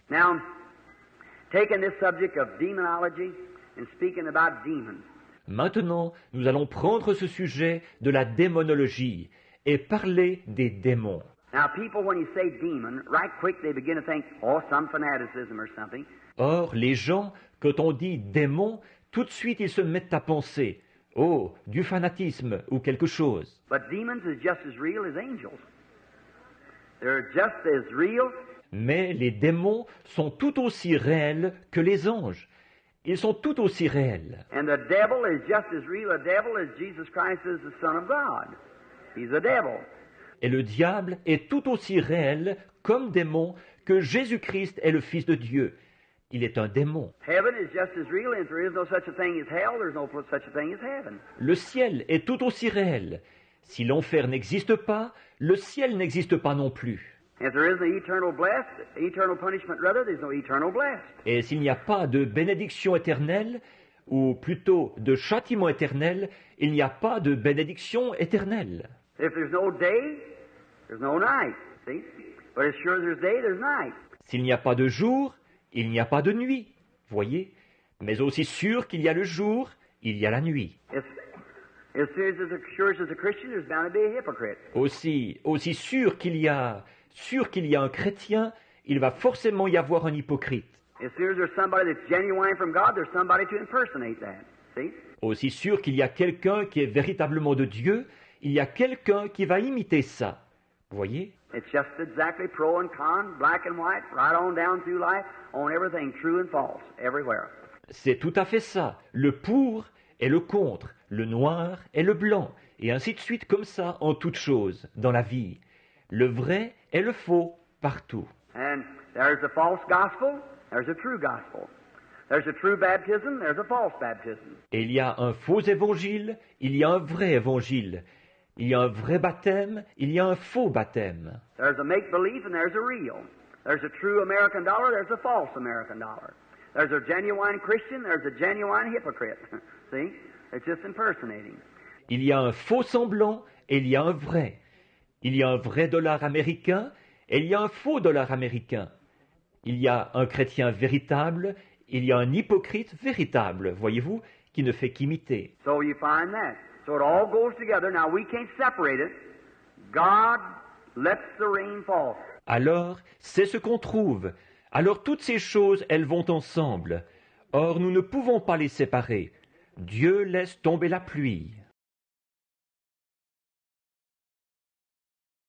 Now, taking this subject of demonology and speaking about demons. Maintenant, nous allons prendre ce sujet de la démonologie et parler des démons. Now, people, when you say demon, right quick they begin to think, oh, some fanaticism or something. Or, les gens, quand on dit démon, tout de suite ils se mettent à penser, oh, du fanatisme ou quelque chose. But demons is just as real as angels. They're just as real. Mais les démons sont tout aussi réels que les anges. Ils sont tout aussi réels. And the devil is just as real a devil as Jesus Christ is the Son of God. He's a devil. Et le diable est tout aussi réel comme démon que Jésus-Christ est le Fils de Dieu. Il est un démon. Heaven is just as real, and if there is no such a thing as hell, there's no such a thing as heaven. Le ciel est tout aussi réel. Si l'enfer n'existe pas, le ciel n'existe pas non plus. If there isn't eternal punishment rather, there's no eternal blessed. Et s'il n'y a pas de bénédiction éternelle, ou plutôt de châtiment éternel, il n'y a pas de bénédiction éternelle. If there's no day, there's no night. See? But as sure as there's day, there's night. S'il n'y a pas de jour, il n'y a pas de nuit. Voyez? Mais aussi sûr qu'il y a le jour, il y a la nuit. As sure as there's a Christian, there's bound to be a hypocrite. Aussi sûr qu'il y a un chrétien, il va forcément y avoir un hypocrite. As soon as there's somebody that's genuine from God, there's somebody to impersonate that. See? Aussi sûr qu'il y a quelqu'un qui est véritablement de Dieu, il y a quelqu'un qui va imiter ça. Voyez? It's just exactly pro and con, black and white, right on down through life, on everything true and false, everywhere. C'est tout à fait ça. Le pour et le contre, le noir et le blanc, et ainsi de suite comme ça en toutes choses dans la vie. Le vrai et le faux partout. And there's a false gospel, there's a true gospel. There's a true baptism, there's a false baptism. Et il y a un faux évangile, il y a un vrai évangile. Il y a un vrai baptême, il y a un faux baptême. There's a make-believe and there's a real. There's a true American dollar, there's a false American dollar. There's a genuine Christian, there's a genuine hypocrite. See? It's just impersonating. Il y a un faux semblant et il y a un vrai. Il y a un vrai dollar américain et il y a un faux dollar américain. Il y a un chrétien véritable, il y a un hypocrite véritable, voyez-vous, qui ne fait qu'imiter. So you find that. So it all goes together. Now we can't separate it. God lets the rain fall. Alors, c'est ce qu'on trouve. Alors toutes ces choses, elles vont ensemble. Or, nous ne pouvons pas les séparer. Dieu laisse tomber la pluie.